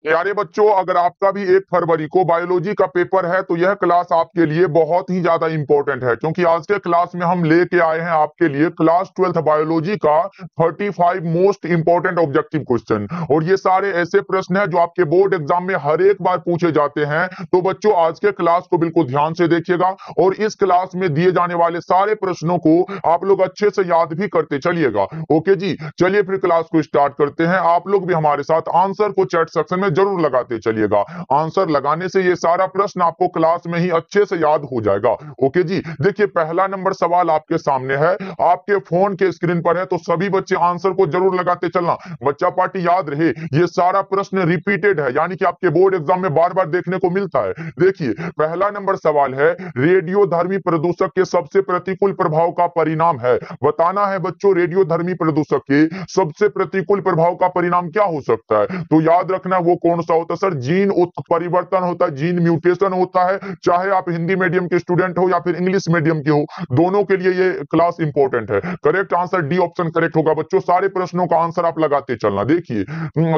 प्यारे बच्चों, अगर आपका भी 1 फरवरी को बायोलॉजी का पेपर है तो यह क्लास आपके लिए बहुत ही ज्यादा इंपॉर्टेंट है, क्योंकि आज के क्लास में हम लेके आए हैं आपके लिए क्लास 12th बायोलॉजी का 35 मोस्ट इंपॉर्टेंट ऑब्जेक्टिव क्वेश्चन। और ये सारे ऐसे प्रश्न हैं जो आपके बोर्ड एग्जाम में हर एक बार पूछे जाते हैं। तो बच्चों, आज के क्लास को बिल्कुल ध्यान से देखिएगा और इस क्लास में दिए जाने वाले सारे प्रश्नों को आप लोग अच्छे से याद भी करते चलिएगा। ओके जी, चलिए फिर क्लास को स्टार्ट करते हैं। आप लोग भी हमारे साथ आंसर को चैट सेक्शन में जरूर लगाते चलिएगा। आंसर लगाने से ये सारा प्रश्न आपको क्लास में ही अच्छे से याद हो जाएगा। ओके जी, देखिए पहला नंबर सवाल आपके सामने है, आपके फोन के स्क्रीन पर है, तो सभी बच्चे आंसर को जरूर लगाते चलना। बच्चा पार्टी याद रहे, ये सारा प्रश्न रिपीटेड है, यानी कि आपके बोर्ड एग्जाम में बार बार देखने को मिलता है। देखिए पहला नंबर सवाल है, रेडियोधर्मी प्रदूषक के सबसे प्रतिकूल प्रभाव का परिणाम है। बताना है बच्चों, रेडियोधर्मी प्रदूषक के सबसे प्रतिकूल प्रभाव का परिणाम क्या हो सकता है। तो याद रखना वो कौन सा होता है सर, जीन उत्परिवर्तन होता है, जीन म्यूटेशन होता है। चाहे आप हिंदी मीडियम के स्टूडेंट हो या फिर इंग्लिश मीडियम के हो, दोनों के लिए ये क्लास इंपॉर्टेंट है। Correct answer D option correct होगा बच्चों। सारे प्रश्नों का आंसर आप लगाते चलना। देखिए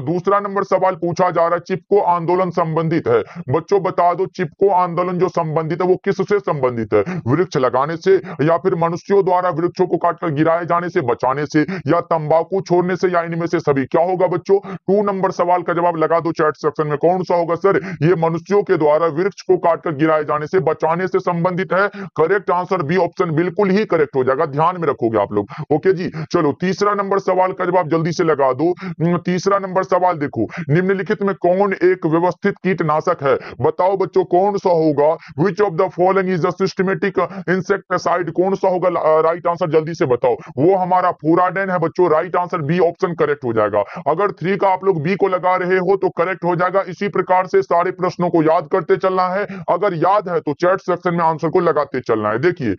दूसरा नंबर सवाल पूछा जा रहा है, चिपको आंदोलन संबंधित है। बच्चों बता दो, चिपको आंदोलन जो संबंधित है वो किससे संबंधित है, वृक्ष लगाने से, या फिर मनुष्यों द्वारा वृक्षों को काटकर गिराए जाने से बचाने से, या तंबाकू छोड़ने से, या इनमें से सभी। क्या होगा बच्चों, 2 नंबर सवाल का जवाब लगा दो चैट सेक्शन में। कौन सा होगा सर, ये मनुष्यों के द्वारा वृक्ष को काटकर गिराए जाने से बचाने से संबंधित है। करेक्ट आंसर बी ऑप्शन बिल्कुल ही करेक्ट हो जाएगा, ध्यान में रखोगे आप लोग। ओके जी, चलो तीसरा नंबर सवाल का जवाब जल्दी से लगा दो। तीसरा नंबर सवाल देखो, निम्नलिखित में कौन एक व्यवस्थित कीटनाशक है। बताओ बच्चों कौन सा होगा, which of the following is the systematic insecticide. कौन सा होगा राइट आंसर, जल्दी से बताओ। वो हमारा फुराडेन है बच्चों, right answer B option correct हो जाएगा। अगर 3 का आप लोग बी को लगा रहे हो तो करेक्ट हो जाएगा। इसी प्रकार से सारे प्रश्नों को याद करते चलना है। अगर याद है तो चैट सेक्शन में आंसर को लगाते चलना है। देखिए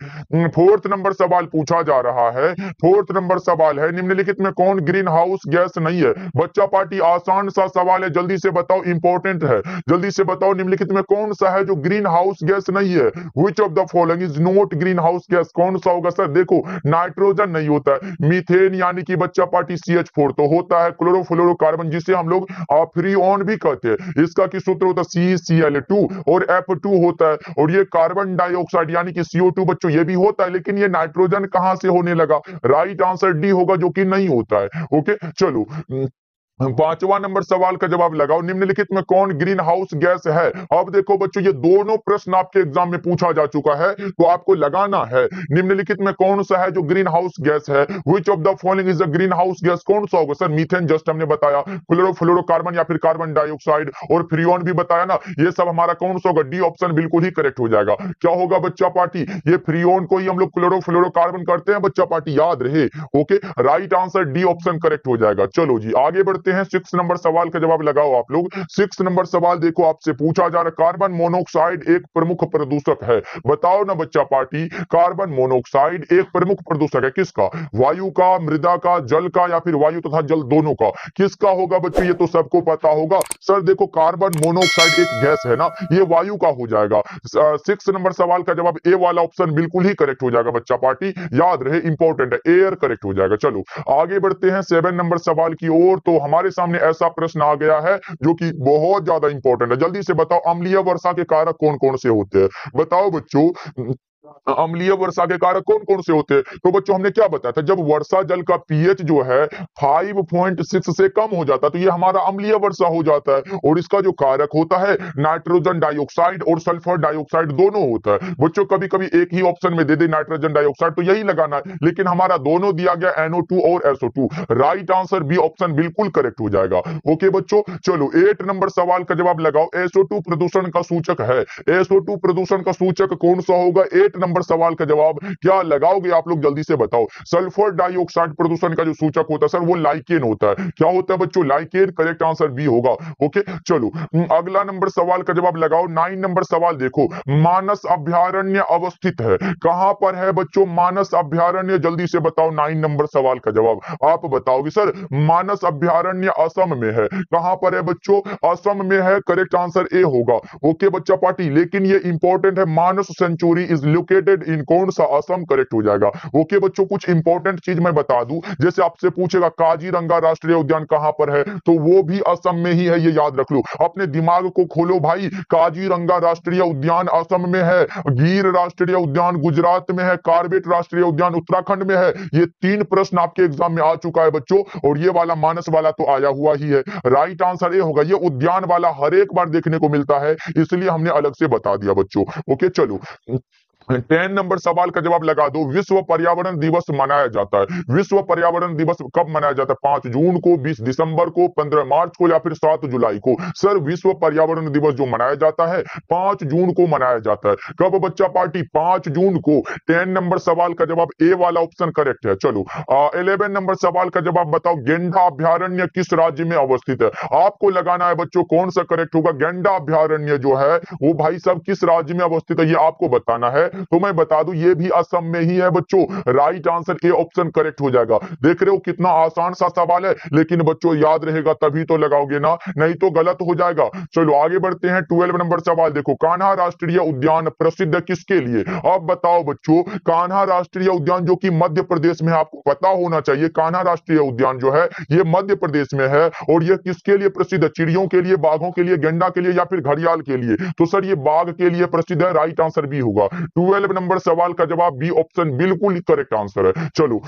4th नंबर सवाल पूछा जा रहा है। 4th नंबर सवाल है, निम्नलिखित में कौन ग्रीन हाउस गैस नहीं है। बच्चा पार्टी आसान सा सवाल है, जल्दी से बताओ, इंपॉर्टेंट है। जल्दी से बताओ निम्नलिखित में कौन सा है जो ग्रीन हाउस गैस नहीं है। Which of the following is not green house gas. कौन सा होगा सर, देखो नाइट्रोजन नहीं होता है, मीथेन यानी कि बच्चा पार्टी CH4 तो होता है, क्लोरोफ्लोरोकार्बन जिसे हम लोग फ्रीऑन भी कहते हैं, इसका की सूत्र होता है CCl2, और F2 होता है। और ये कार्बन डाइऑक्साइड यानी कि CO2 बच्चों ये भी होता है, लेकिन ये नाइट्रोजन कहां से होने लगा। राइट आंसर डी होगा, जो कि नहीं होता है। ओके चलो 5वां नंबर सवाल का जवाब लगाओ, निम्नलिखित में कौन ग्रीन हाउस गैस है। अब देखो बच्चों, ये दोनों प्रश्न आपके एग्जाम में पूछा जा चुका है, तो आपको लगाना है निम्नलिखित में कौन सा है जो ग्रीन हाउस गैस है। Which of the following is the green house gas. कौन सा होगा सर, मीथेन जस्ट हमने बताया, क्लोरोफ्लोरोकार्बन या फिर कार्बन डाइऑक्साइड, और फ्रीऑन भी बताया ना। ये सब हमारा कौन सा होगा, डी ऑप्शन बिल्कुल ही करेक्ट हो जाएगा। क्या होगा बच्चा पार्टी, ये फ्रीऑन को ही हम लोग क्लोरोफ्लोरोकार्बन करते हैं बच्चा पार्टी, याद रहे। Okay right answer D option correct हो जाएगा। चलो जी आगे बढ़ते हैं। 6 नंबर सवाल का जवाब लगाओ आप लोग। 6 नंबर सवाल देखो, आपसे पूछा जा रहा है, कार्बन मोनोऑक्साइड एक प्रमुख प्रदूषक है। बताओ ना बच्चा पार्टी, कार्बन मोनोऑक्साइड एक प्रमुख प्रदूषक है किसका, वायु का, मृदा का, जल का, या फिर वायु तथा जल दोनों का। किसका होगा बच्चों, ये तो सबको पता होगा सर। देखो कार्बन मोनोऑक्साइड एक गैस है ना, ये वायु का हो जाएगा। 6 नंबर सवाल का जवाब ए वाला ऑप्शन बिल्कुल ही करेक्ट हो जाएगा बच्चा पार्टी, याद रहे इंपॉर्टेंट है, एयर करेक्ट हो जाएगा। चलो आगे बढ़ते हैं 7 नंबर सवाल की ओर। तो हमारे सामने ऐसा प्रश्न आ गया है जो कि बहुत ज्यादा इंपॉर्टेंट है। जल्दी से बताओ, अम्लीय वर्षा के कारक कौन कौन से होते हैं। बताओ बच्चों, अम्लीय वर्षा के कारक कौन कौन से होते हैं। तो बच्चों हमने क्या बताया था, जब वर्षा जल का पीएच जो है 5.6 से कम हो जाता है तो ये हमारा अम्लीय वर्षा हो जाता है। और इसका जो कारक होता है नाइट्रोजन डाइऑक्साइड और सल्फर डाइऑक्साइड दोनों होता है। बच्चों कभी कभी एक ही ऑप्शन में दे दे नाइट्रोजन डाइऑक्साइड तो यही लगाना है, लेकिन हमारा दोनों दिया गया NO2 और SO2। Right answer B option बिल्कुल करेक्ट हो जाएगा। ओके बच्चों चलो 8 नंबर सवाल का जवाब लगाओ। SO2 प्रदूषण का सूचक है। SO2 प्रदूषण का सूचक कौन सा होगा। 8 नंबर सवाल का जवाब क्या लगाओगे आप लोग, जल्दी से बताओ। सल्फर डाइऑक्साइड प्रदूषण का जो सूचक होता है सर वो लाइकेन होता है। क्या होता है बच्चों, लाइकेन। करेक्ट आंसर बी होगा। ओके चलो अगला नंबर सवाल का जवाब लगाओ। 9 नंबर सवाल देखो, मानस अभ्यारण्य अवस्थित है कहां पर है बच्चों, मानस अभ्यारण्य। जल्दी से बताओ 9 नंबर सवाल का जवाब आप बताओगे सर। मानस अभ्यारण्य असम में है। कहां पर है बच्चों, असम में है। करेक्ट आंसर ए होगा। ओके बच्चा पार्टी, लेकिन ये इंपॉर्टेंट है, मानस सेंचुरी इज लोकेटेड इन, कौन सा, असम करेक्ट हो जाएगा। ओके बच्चों, कुछ इंपॉर्टेंट चीज मैं बता दूं, जैसे आपसे पूछेगा काजीरंगा राष्ट्रीय उद्यान कहां पर है, तो वो भी असम में ही है, ये याद रख लो। अपने दिमाग को खोलो भाई, काजीरंगा राष्ट्रीय उद्यान असम में है, गिर राष्ट्रीय उद्यान गुजरात में है, कार्बेट राष्ट्रीय उद्यान उत्तराखंड में है। ये 3 प्रश्न आपके एग्जाम में आ चुका है बच्चों, और ये वाला मानस वाला तो आया हुआ ही है। राइट आंसर ये होगा, ये उद्यान वाला हर एक बार देखने को मिलता है, इसलिए हमने अलग से बता दिया बच्चों। ओके चलो, 10 नंबर सवाल का जवाब लगा दो। विश्व पर्यावरण दिवस मनाया जाता है, विश्व पर्यावरण दिवस कब मनाया जाता है? 5 जून को, 20 दिसंबर को, 15 मार्च को, या फिर 7 जुलाई को? सर विश्व पर्यावरण दिवस जो मनाया जाता है 5 जून को मनाया जाता है। कब बच्चा पार्टी? 5 जून को। 10 नंबर सवाल का जवाब ए वाला ऑप्शन करेक्ट है। चलो 11 नंबर सवाल का जवाब बताओ, गेंडा अभ्यारण्य किस राज्य में अवस्थित है? आपको लगाना है बच्चों कौन सा करेक्ट होगा। गेंडा अभ्यारण्य जो है वो भाई साहब किस राज्य में अवस्थित है, ये आपको बताना है। तो मैं बता दूं ये भी असम में ही है बच्चों। Right answer A option correct हो जाएगा। देख रहे हो कितना आसान सा सवाल है, लेकिन बच्चों याद रहेगा तभी तो लगाओगे ना, नहीं तो गलत हो जाएगा। चलो आगे बढ़ते हैं। 12 नंबर सवाल देखो, कान्हा राष्ट्रीय उद्यान प्रसिद्ध किसके लिए? अब बताओ बच्चों, कान्हा राष्ट्रीय उद्यान जो कि मध्य प्रदेश में है, आपको पता होना चाहिए कान्हा राष्ट्रीय उद्यान जो है ये मध्य प्रदेश में है, और ये किसके लिए प्रसिद्ध है? चिड़ियों के लिए, बाघों के लिए, गेंडा के लिए, या फिर घड़ियाल के लिए? तो सर ये बाघ के लिए प्रसिद्ध है। राइट आंसर बी होगा। 12 नंबर सवाल का जवाब बी ऑप्शन बिल्कुल करेक्ट आंसर है। चलो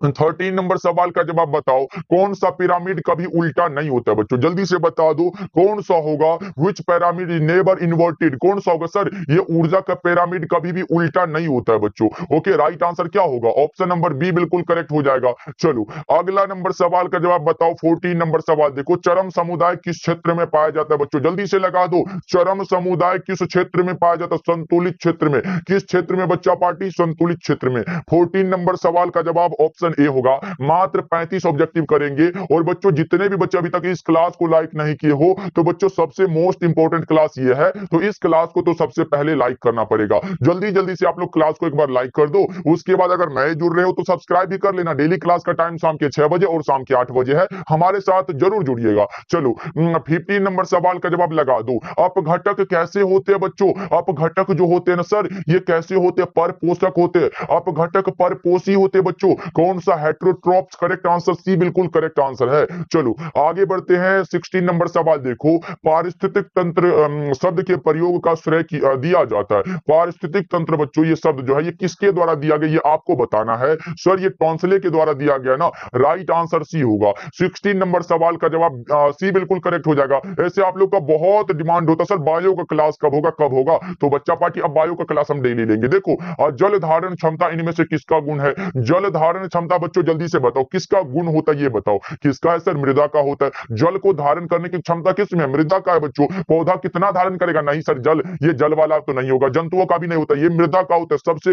13 नंबर सवाल का जवाब बताओ, कौन सा पिरामिड कभी उल्टा नहीं होता? बच्चों जल्दी से बता दो कौन सा होगा। विच पिरामिड इज नेवर इन्वर्टेड? कौन सा होगा सर? ये ऊर्जा का पिरामिड कभी भी उल्टा नहीं होता है बच्चों। ओके राइट आंसर क्या होगा? ऑप्शन नंबर बी बिल्कुल करेक्ट हो जाएगा। चलो अगला नंबर सवाल का जवाब बताओ। 14 नंबर सवाल देखो, चरम समुदाय किस क्षेत्र में पाया जाता है? बच्चों जल्दी से लगा दो, चरम समुदाय किस क्षेत्र में पाया जाता है? संतुलित क्षेत्र में। किस क्षेत्र में बच्चा पार्टी? संतुलित क्षेत्र में। 14 नंबर सवाल का जवाब ऑप्शन ए होगा। मात्र 35 ऑब्जेक्टिव करेंगे, और बच्चों जितने भी बच्चे अभी तक इस क्लास को लाइक नहीं किए हो, तो बच्चों सबसे मोस्ट इंपोर्टेंट क्लास ये है, तो इस क्लास को तो सबसे पहले लाइक करना पड़ेगा। जल्दी जल्दी से आप लोग क्लास को एक बार लाइक कर दो। उसके बाद अगर नए जुड़ रहे हो तो सब्सक्राइब भी कर लेना। डेली क्लास का टाइम शाम के 6 बजे और शाम के 8 बजे है, हमारे साथ जरूर जुड़िएगा। चलो 15 नंबर सवाल का जवाब लगा दो। अपघटक कैसे होते हैं बच्चों? अपघटक जो होते हैं ना सर, ये कैसे होते हैं? परपोषक होते हैं। अपघटक परपोषी होते हैं बच्चों। कौन सा? हेट्रोट्रॉप्स। करेक्ट आंसर सी बिल्कुल करेक्ट आंसर है। चलो आगे बढ़ते हैं। 16 नंबर सवाल देखो, पारिस्थितिक तंत्र शब्द के प्रयोग का श्रेय दिया जाता है। पारिस्थितिक तंत्र बच्चों ये शब्द जो है ये किसके द्वारा दिया गया, ये आपको बताना है। सर ये टॉन्सले के द्वारा दिया गया ना। राइट आंसर सी होगा। 16 नंबर सवाल का जवाब सी बिल्कुल करेक्ट हो जाएगा। ऐसे आप लोग का बहुत डिमांड होता है सर बायो का क्लास कब होगा कब होगा, तो बच्चा पार्टी अब बायो का क्लास हम डेली लेंगे। देखो जल धारण क्षमता इनमें से किसका गुण है? जल धारण क्षमता बच्चों जल्दी से बताओ किसका गुण होता है, ये बताओ किसका है सर? मृदा का होता है। जल को धारण करने की क्षमता किसमें? मृदा का है बच्चों। पौधा कितना धारण करेगा? नहीं सर, जल ये जल वाला तो नहीं होगा, जंतुओं का भी नहीं होता, ये मृदा का होता है। सबसे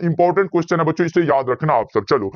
इंपॉर्टेंट क्वेश्चन है बच्चों, इसे याद रखना आप सब। चलो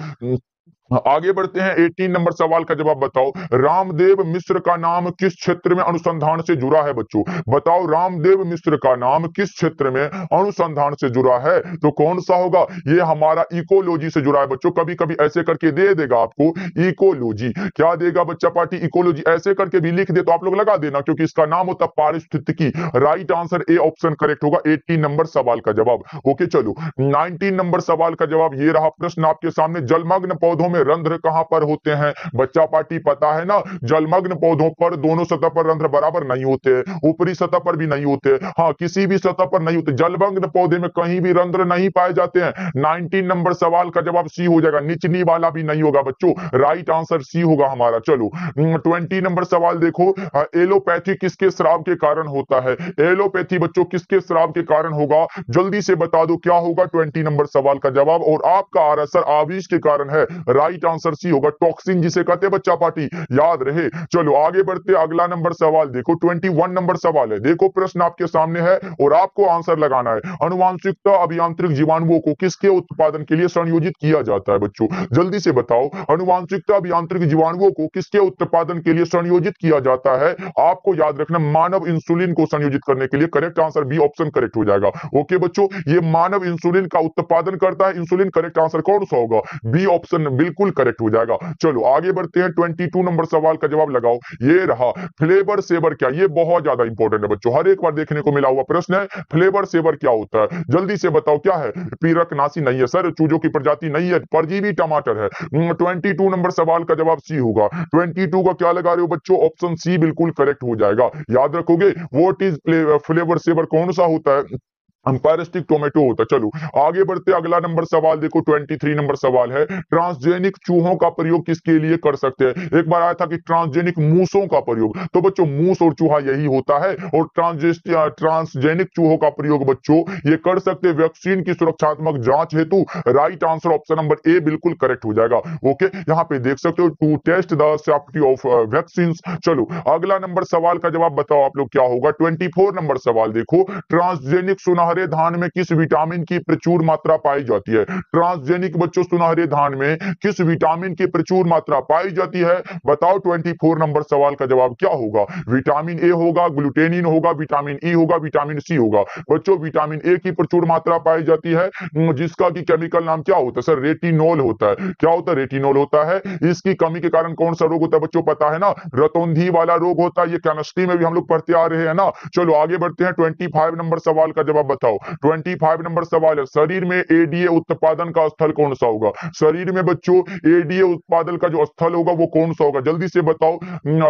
आगे बढ़ते हैं। 18 नंबर सवाल का जवाब बताओ, रामदेव मिश्र का नाम किस क्षेत्र में अनुसंधान से जुड़ा है? बच्चों बताओ, रामदेव मिश्र का नाम किस क्षेत्र में अनुसंधान से जुड़ा है? तो कौन सा होगा? ये हमारा इकोलॉजी से जुड़ा है बच्चों। कभी कभी ऐसे करके दे देगा आपको इकोलॉजी। क्या देगा बच्चा पार्टी? इकोलॉजी। ऐसे करके भी लिख दे तो आप लोग लगा देना, क्योंकि इसका नाम होता पारिस्थितिकी। Right answer A option correct होगा 18 नंबर सवाल का जवाब। ओके चलो 19 नंबर सवाल का जवाब ये रहा प्रश्न आपके सामने, जलमग्न पौधों में रंध्र कहां पर होते हैं? बच्चा पार्टी पता है ना, जलमग्न पौधों पर दोनों सतह पर रंध्र बराबर नहीं होते, ऊपरी सतह पर भी नहीं होते, हाँ किसी भी सतह पर नहीं होते। जलमग्न पौधे में कहीं भी रंध्र नहीं पाए जाते हैं। 19 नंबर सवाल का जवाब सी हो जाएगा, निचली वाला भी नहीं होगा बच्चों। राइट आंसर सी होगा हमारा। चलो 20 नंबर सवाल देखो, एलोपैथी किसके श्राव के कारण होता है? एलोपैथी बच्चों किसके श्राव के कारण होगा? जल्दी से बता दो क्या होगा 20 नंबर सवाल का जवाब। और आपका आ रहा सर आविष के कारण है। राइट आंसर सी होगा, टॉक्सिन जिसे कहते हैं बच्चा पार्टी, याद रहे। चलो आगे बढ़ते, अगला नंबर सवाल देखो 21 नंबर सवाल है। देखो प्रश्न आपके सामने है और आपको आंसर लगाना है। अनुवांशिकता अभियांत्रिक जीवाणुओं को किसके उत्पादन के लिए संयोजित किया जाता है? बच्चों जल्दी से बताओ, अनुवांशिकता अभियांत्रिक जीवाणुओं को किसके उत्पादन के लिए संयोजित किया जाता है? आपको याद रखना मानव इंसुलिन को संयोजित करने के लिए। Correct answer B option correct हो जाएगा। ओके बच्चों, ये मानव इंसुलिन का उत्पादन करता है। इंसुलिन करेक्ट आंसर कौन सा होगा? बी ऑप्शन बिल्कुल बिल्कुल करेक्ट हो जाएगा। चलो आगे बढ़ते हैं, 22 नंबर सवाल का जवाब लगाओ। ये रहा फ्लेवर सेवर क्या, ये बहुत ज्यादा इंपॉर्टेंट है बच्चों, हर एक बार देखने को मिला हुआ प्रश्न है। फ्लेवर सेवर क्या होता है, जल्दी से बताओ क्या है। पीरकनासी नहीं है सर, चूजों की प्रजाति नहीं है, परजीवी टमाटर है। 22 नंबर सवाल का जवाब सी होगा। 22 का क्या लगा रहे हो बच्चों, ऑप्शन सी बिल्कुल करेक्ट हो जाएगा। याद रखोगे, व्हाट इज फ्लेवर सेवर कौन सा होता है, अंपायरिस्टिक टोमेटो होता है। चलो आगे बढ़ते, अगला नंबर सवाल देखो, 23 नंबर सवाल है, ट्रांसजेनिक चूहों का प्रयोग किसके लिए कर सकते हैं। एक बार आया था कि ट्रांसजेनिक मूसों का प्रयोग, तो बच्चों मूस और चूहा यही होता है, और ट्रांसजेनिक चूहों का प्रयोग बच्चों ये कर सकते हैं वैक्सीन की सुरक्षात्मक जांच हेतु। Right answer option number A बिल्कुल करेक्ट हो जाएगा। ओके, यहाँ पे देख सकते हो, to test the safety of vaccine. चलो अगला नंबर सवाल का जवाब बताओ आप लोग क्या होगा। 24 नंबर सवाल देखो, ट्रांसजेनिक सुनहरे धान में किस विटामिन की प्रचुर मात्रा पाई जाती है। ट्रांसजेनिक बच्चों सुनहरे धान में किस विटामिन की प्रचुर मात्रा पाई जाती है, बताओ। 24 नंबर सवाल का जवाब क्या होगा। विटामिन ए होगा, ग्लूटेनिन होगा, विटामिन ई होगा, विटामिन सी होगा। बच्चों विटामिन ए की प्रचुर मात्रा पाई जाती है, जिसका की केमिकल नाम क्या होता है सर, रेटिनोल होता है। क्या होता है, रेटिनोल होता है। इसकी कमी के कारण कौन सा रोग होता है बच्चों, पता है ना, रतौंधी वाला रोग होता है। ये केमिस्ट्री में भी हम लोग पढ़ते आ रहे हैं ना। चलो आगे बढ़ते हैं, 25 नंबर सवाल का जवाब बताओ। 25 नंबर सवाल है, शरीर में एडीए उत्पादन का स्थल कौन सा होगा। शरीर में बच्चों एडीए उत्पादन का जो स्थल होगा वो कौन सा होगा, जल्दी से बताओ।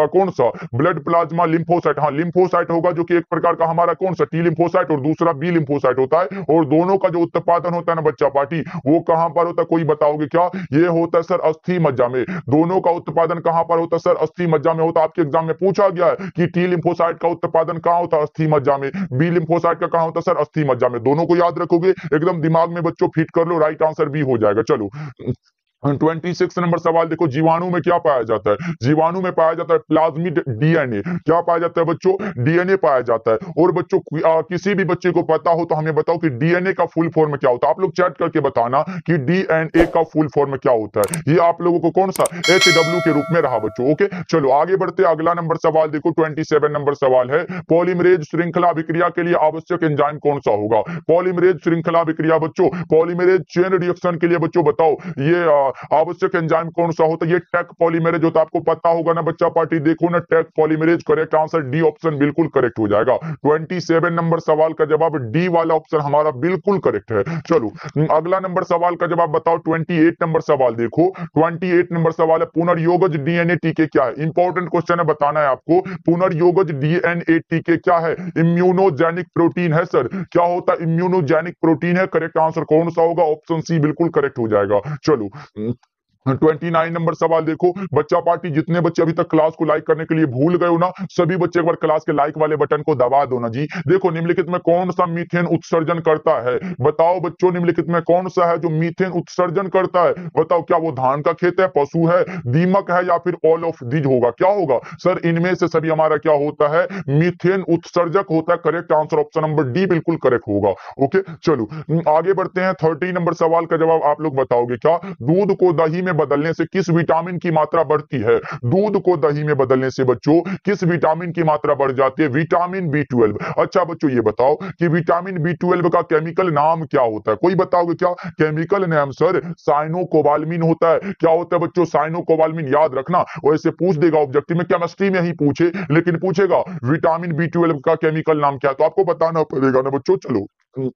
कौन सा, ब्लड प्लाज्मा लिम्फोसाइट, हाँ लिम्फोसाइट होगा, जो कि एक प्रकार का हमारा कौन सा, टी लिम्फोसाइट और दूसरा बी लिम्फोसाइट होता है, और दोनों का जो उत्पादन होता है ना बच्चा पार्टी, वो कहां पर होता है, कोई बताओगे क्या। ये होता है सर अस्थि मज्जा में। दोनों का उत्पादन कहां पर होता है सर, अस्थि मज्जा में होता है। आपके एग्जाम में पूछा गया है कि टी लिम्फोसाइट का उत्पादन कहां होता है, अस्थि मज्जा में। बी लिम्फोसाइट का कहां होता है सर, अस्थि मज्जा में। दोनों को याद रखोगे, एकदम दिमाग में बच्चों फिट कर लो, राइट आंसर भी हो जाएगा। चलो 26 नंबर सवाल देखो, जीवाणु में क्या पाया जाता है। जीवाणु में पाया जाता है प्लाज्मिड डीएनए। क्या पाया जाता है बच्चों, डीएनए पाया जाता है। और बच्चों किसी भी बच्चे को पता हो तो हमें बताओ कि डीएनए का फुल फॉर्म क्या होता है। आप लोग चैट करके बताना कि डीएनए का फुल फॉर्म क्या होता है। ये आप लोगों को कौन सा, एचडब्ल्यू के रूप में रहा बच्चों। ओके चलो आगे बढ़ते, अगला नंबर सवाल देखो, 27 नंबर सवाल है, पॉलीमरेज श्रृंखला अभिक्रिया के लिए आवश्यक एंजाइम कौन सा होगा। पॉलीमरेज श्रृंखला अभिक्रिया बच्चों, पॉलीमरेज चेन रिएक्शन के लिए बच्चों बताओ ये आवश्यक एंजाइम कौन सा होता है। ये टेक पॉलीमरेज होता है, आपको पता होगा ना बच्चा पार्टी, देखो ना Taq polymerase. Correct answer D option बिल्कुल करेक्ट हो जाएगा। 27 नंबर सवाल का जवाब डी वाला ऑप्शन हमारा बिल्कुल करेक्ट है। चलो अगला नंबर सवाल का जवाब बताओ। 28 नंबर सवाल देखो, 28 नंबर सवाल है, पुनर्योगज डीएनए टीके क्या है। इंपॉर्टेंट क्वेश्चन है, बताना है आपको। पुनर्योगज डीएनए टीके क्या है, इम्यूनोजेनिक प्रोटीन है सर। क्या होता है, इम्यूनोजेनिक प्रोटीन है। करेक्ट आंसर कौन सा होगा, ऑप्शन सी बिल्कुल करेक्ट हो जाएगा। चलो 29 नंबर सवाल देखो, बच्चा पार्टी जितने बच्चे अभी तक क्लास को लाइक करने के लिए भूल गए हो ना, सभी बच्चे एक बार क्लास के लाइक वाले बटन को दबा दो ना जी। देखो निम्नलिखित में कौन सा मीथेन उत्सर्जन करता है, बताओ बच्चों। निम्नलिखित में कौन सा है जो मीथेन उत्सर्जन करता है, बताओ। क्या वो धान का खेत है, पशु है, दीमक है, या फिर ऑल ऑफ दीज होगा। क्या होगा सर, इनमें से सभी हमारा क्या होता है, मीथेन उत्सर्जक होता है। Correct answer option number D बिल्कुल करेक्ट होगा। ओके चलो आगे बढ़ते हैं, 30 नंबर सवाल का जवाब आप लोग बताओगे क्या। दूध को दही में बदलने से किस विटामिन की मात्रा बढ़ती है। दूध को दही में बदलने से बच्चों किस विटामिन की मात्रा बढ़ जाती है, विटामिन B12। अच्छा बच्चों ये बताओ कि विटामिन B12 का केमिकल नाम क्या होता है, कोई बताओगे क्या। केमिकल नाम सर साइनोकोबाल्मिन होता है। क्या होता है बच्चों, साइनोकोबाल्मिन। याद रखना, वैसे पूछ देगा ऑब्जेक्टिव में, केमिस्ट्री में ही पूछे, लेकिन पूछेगा विटामिन B12 का केमिकल नाम क्या है, तो आपको बताना पड़ेगा ना बच्चों। चलो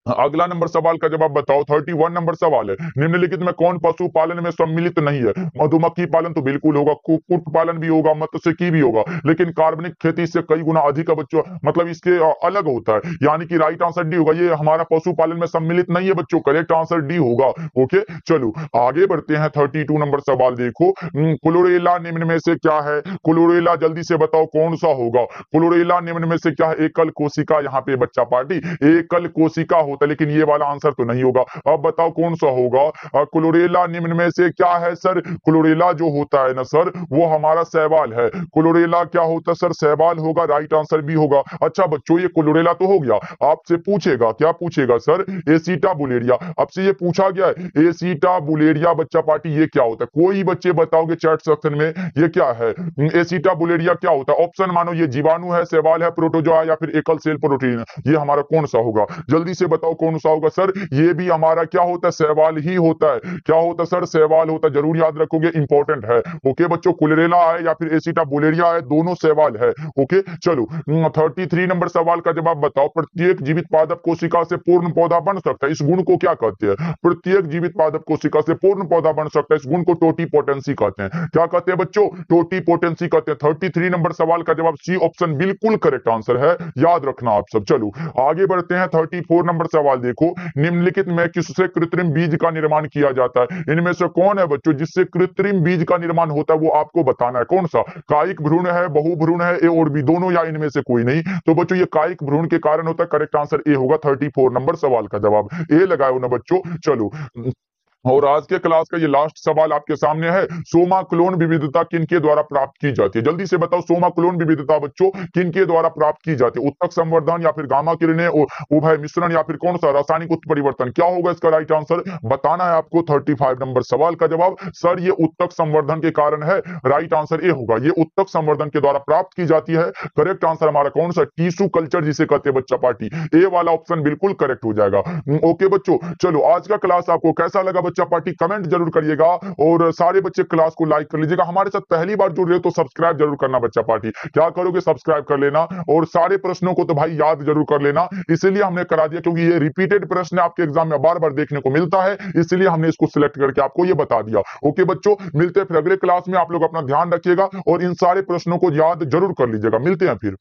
अगला नंबर सवाल का जवाब बताओ। 31 नंबर सवाल है, निम्नलिखित में कौन पशु पालन में सम्मिलित नहीं है। मधुमक्खी पालन तो बिल्कुल होगा, कुक्कुट पालन भी होगा, मत्स्यिकी भी होगा, लेकिन कार्बनिक खेती इससे कई गुना अधिक है बच्चों, मतलब इसके अलग होता है, यानी कि राइट आंसर डी होगा। ये हमारा पशु पालन में सम्मिलित नहीं है बच्चों, करेक्ट आंसर डी होगा। ओके चलो आगे बढ़ते हैं, 32 नंबर सवाल देखो, क्लोरेला निम्न में से क्या है। क्लोरेला जल्दी से बताओ कौन सा होगा। क्लोरेला निम्न में से क्या है, एकल कोशिका। यहाँ पे बच्चा पार्टी एकल कोशिका होता है, लेकिन ये वाला आंसर तो नहीं होगा। अब बताओ कौन सा होगा। क्लोरेला निम्न में से क्या है सर। क्लोरेला जो होता है ना सर, वो हमारा शैवाल है। क्लोरेला क्या होता है सर, शैवाल होगा, राइट आंसर भी होगा। अच्छा बच्चों ये क्लोरेला तो हो गया, आपसे पूछेगा, क्या पूछेगा सर, एसिटाबुलेरिया। आपसे ये पूछा गया है एसिटाबुलेरिया बच्चा पार्टी ये क्या होता है, कोई बच्चे बताओगे चैट सेक्शन में ये क्या है। एसिटाबुलेरिया क्या होता है, ऑप्शन मानो ये जीवाणु है, शैवाल है, प्रोटोजोआ या फिर एकल सेल प्रोटीन, ये हमारा कौन सा होगा, जल्दी से बताओ। बताओ कौन सा होगा सर? ये भी हमारा क्या होता है? सवाल ही होता है। क्या होता है सर? सवाल होता है। जरूर याद रखोगे, इंपॉर्टेंट है। ओके बच्चों, कुलरेला है या फिर एसिटाबुलेरिया है, दोनों सवाल है। ओके चलो 33 नंबर सवाल का जवाब बताओ। प्रत्येक जीवित पादप कोशिका से पूर्ण पौधा बन सकता है, इस गुण को क्या कहते हैं? प्रत्येक जीवित पादप कोशिका से पूर्ण पौधा बन सकता है, इस गुण को टोटीपोटेंसी कहते हैं। क्या कहते हैं बच्चों? टोटीपोटेंसी कहते हैं। 33 नंबर सवाल का जवाब सी ऑप्शन बिल्कुल करेक्ट आंसर है, याद रखना आप सब। चलो आगे बढ़ते हैं। 34 नंबर सवाल देखो, निम्नलिखित में किससे कृत्रिम बीज का निर्माण किया जाता है? इनमें से कौन है बच्चों जिससे कृत्रिम बीज का निर्माण होता है? वो आपको बताना है। कौन सा? कायिक भ्रूण है, बहुभ्रूण है, ए और बी दोनों, या इनमें से कोई नहीं? तो बच्चों ये कायिक भ्रूण के कारण होता है। करेक्ट आंसर ए होगा। 34 नंबर सवाल का जवाब ए लगाओ ना बच्चों। चलो और आज के क्लास का ये लास्ट सवाल आपके सामने है। सोमा क्लोन विविधता किनके द्वारा प्राप्त की जाती है? जल्दी से बताओ, सोमा क्लोन विविधता बच्चों किनके द्वारा प्राप्त की जाती है? उत्तक संवर्धन या फिर गामा किरणें, उभय मिश्रण, या फिर कौन सा रासायनिक उत्परिवर्तन? क्या होगा इसका राइट आंसर? बताना है आपको। 35 नंबर सवाल का जवाब सर ये उत्तक संवर्धन के कारण है। राइट आंसर ए होगा, ये उत्तक संवर्धन के द्वारा प्राप्त की जाती है। करेक्ट आंसर हमारा कौन सा? टिश्यू कल्चर जिसे कहते हैं बच्चा पार्टी, ए वाला ऑप्शन बिल्कुल करेक्ट हो जाएगा। ओके बच्चों, चलो आज का क्लास आपको कैसा लगा बच्चा पार्टी? कमेंट जरूर करिएगा और सारे बच्चे क्लास को लाइक कर लीजिएगा। हमारे साथ पहली बार जुड़ रहे हो तो सब्सक्राइब जरूर करना बच्चा पार्टी। क्या करोगे? सब्सक्राइब कर लेना और सारे प्रश्नों को तो भाई याद जरूर कर लेना। इसीलिए हमने करा दिया क्योंकि ये रिपीटेड प्रश्न आपके एग्जाम में बार बार देखने को मिलता है, इसलिए हमने इसको सिलेक्ट करके आपको ये बता दिया। ओके बच्चों, मिलते हैं फिर अगले क्लास में। आप लोग अपना ध्यान रखिएगा और इन सारे प्रश्नों को याद जरूर कर लीजिएगा। मिलते हैं फिर।